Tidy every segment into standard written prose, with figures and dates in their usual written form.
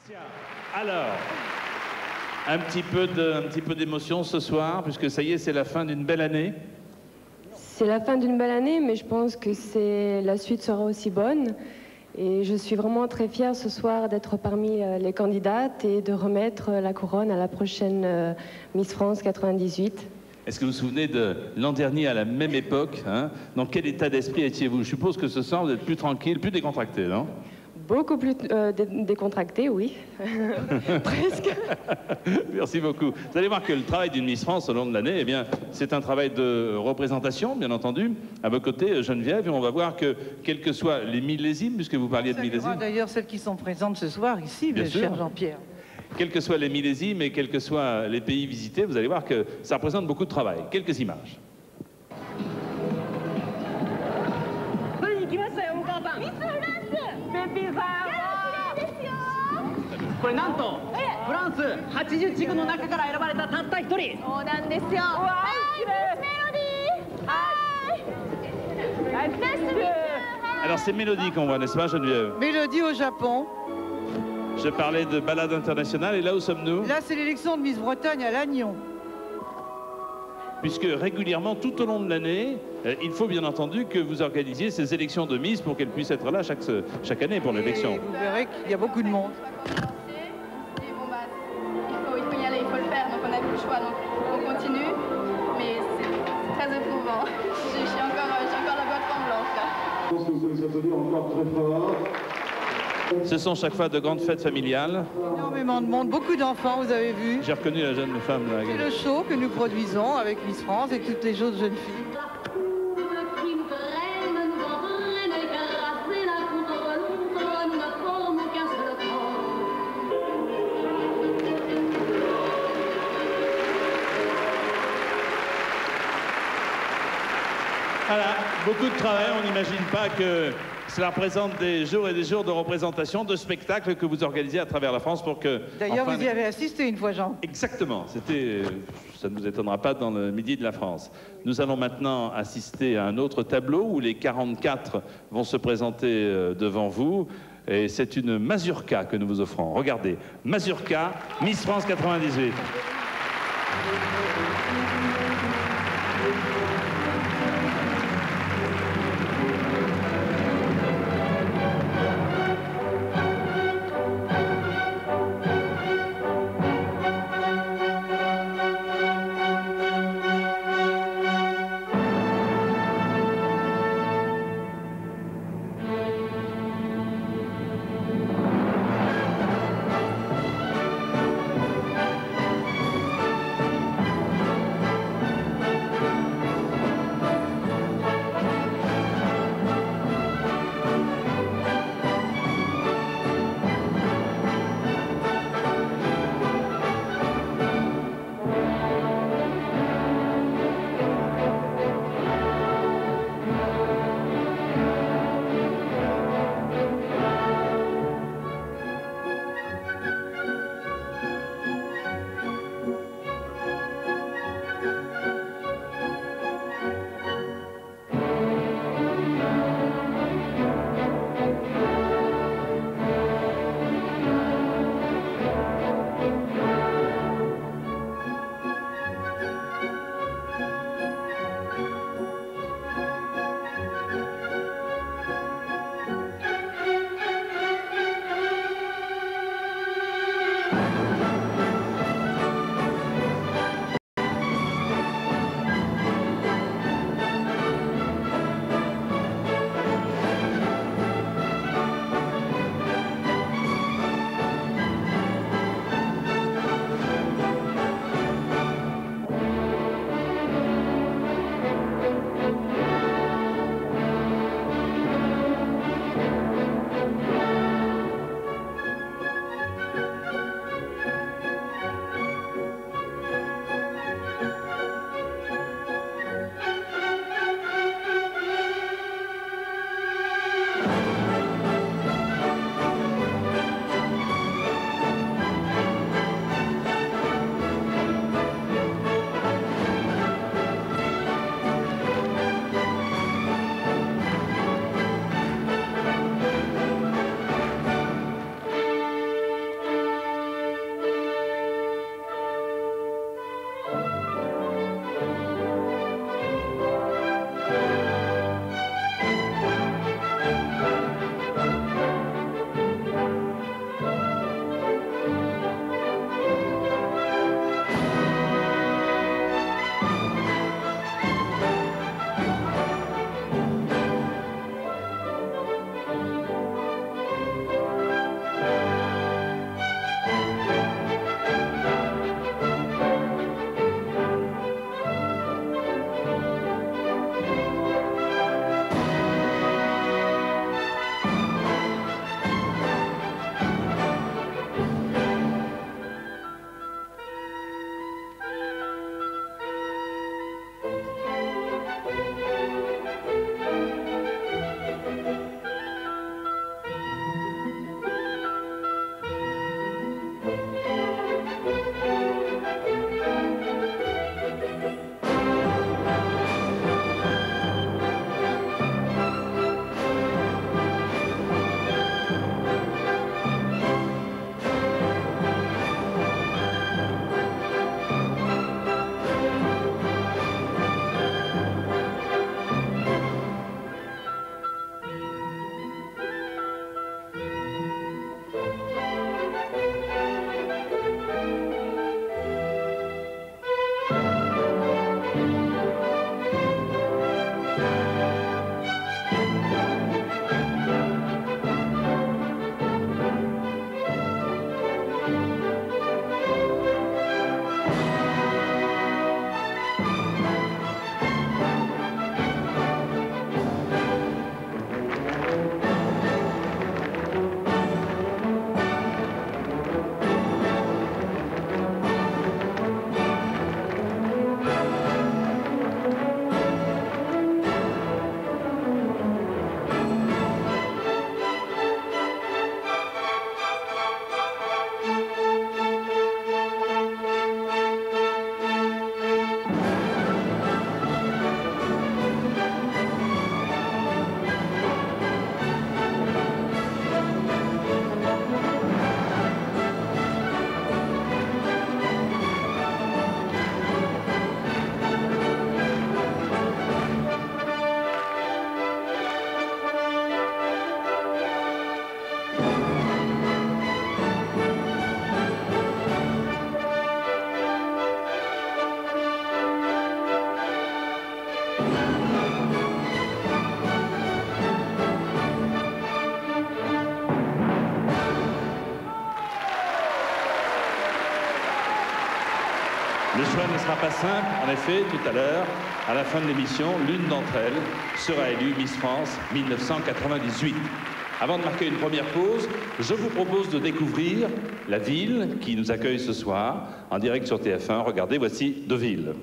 Tiens, alors, un petit peu d'émotion ce soir, puisque ça y est, c'est la fin d'une belle année. C'est la fin d'une belle année, mais je pense que la suite sera aussi bonne. Et je suis vraiment très fière ce soir d'être parmi les candidates et de remettre la couronne à la prochaine Miss France 98. Est-ce que vous vous souvenez de l'an dernier, à la même époque, hein, dans quel état d'esprit étiez-vous? Je suppose que ce soir, vous êtes plus tranquille, plus décontracté, non? Beaucoup plus décontracté, oui. Presque. Merci beaucoup. Vous allez voir que le travail d'une Miss France au long de l'année, eh bien, c'est un travail de représentation, bien entendu. À vos côtés, Geneviève, et on va voir que, quels que soient les millésimes, puisque vous parliez de millésimes. D'ailleurs, celles qui sont présentes ce soir ici, bien sûr, cher Jean-Pierre. Quels que soient les millésimes et quels que soient les pays visités, vous allez voir que ça représente beaucoup de travail. Quelques images. これなんとフランス80地区の中から選ばれたたった一人。そうなんですよ。はい、メロディー。はい。Alors c'est Mélodie qu'on voit, n'est-ce pas, Geneviève? Mélodie au Japon. Je parlais de balade internationale, et là où sommes-nous? Là, c'est l'élection de Miss Bretagne à Lannion. Puisque régulièrement, tout au long de l'année, il faut bien entendu que vous organisiez ces élections de Miss pour qu'elles puissent être là chaque année pour l'élection. Vous verrez qu'il y a beaucoup de monde. Il faut y aller, il faut le faire, donc on n'a plus le choix, donc on continue, mais c'est très éprouvant. J'ai encore la boîte en blanche là. Je pense que vous allez soutenir encore très fort. Ce sont chaque fois de grandes fêtes familiales. Énormément de monde, beaucoup d'enfants, vous avez vu. J'ai reconnu la jeune femme là. C'est le show que nous produisons avec Miss France et toutes les autres jeunes filles. Voilà, beaucoup de travail, on n'imagine pas que cela représente des jours et des jours de représentation, de spectacles que vous organisez à travers la France pour que... D'ailleurs, vous y avez assisté une fois, Jean. Exactement, c'était, ça ne vous étonnera pas, dans le Midi de la France. Nous allons maintenant assister à un autre tableau où les 44 vont se présenter devant vous. Et c'est une mazurka que nous vous offrons. Regardez, mazurka, Miss France 98. Le choix ne sera pas simple. En effet, tout à l'heure, à la fin de l'émission, l'une d'entre elles sera élue Miss France 1998. Avant de marquer une première pause, je vous propose de découvrir la ville qui nous accueille ce soir en direct sur TF1. Regardez, voici Deauville.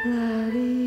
La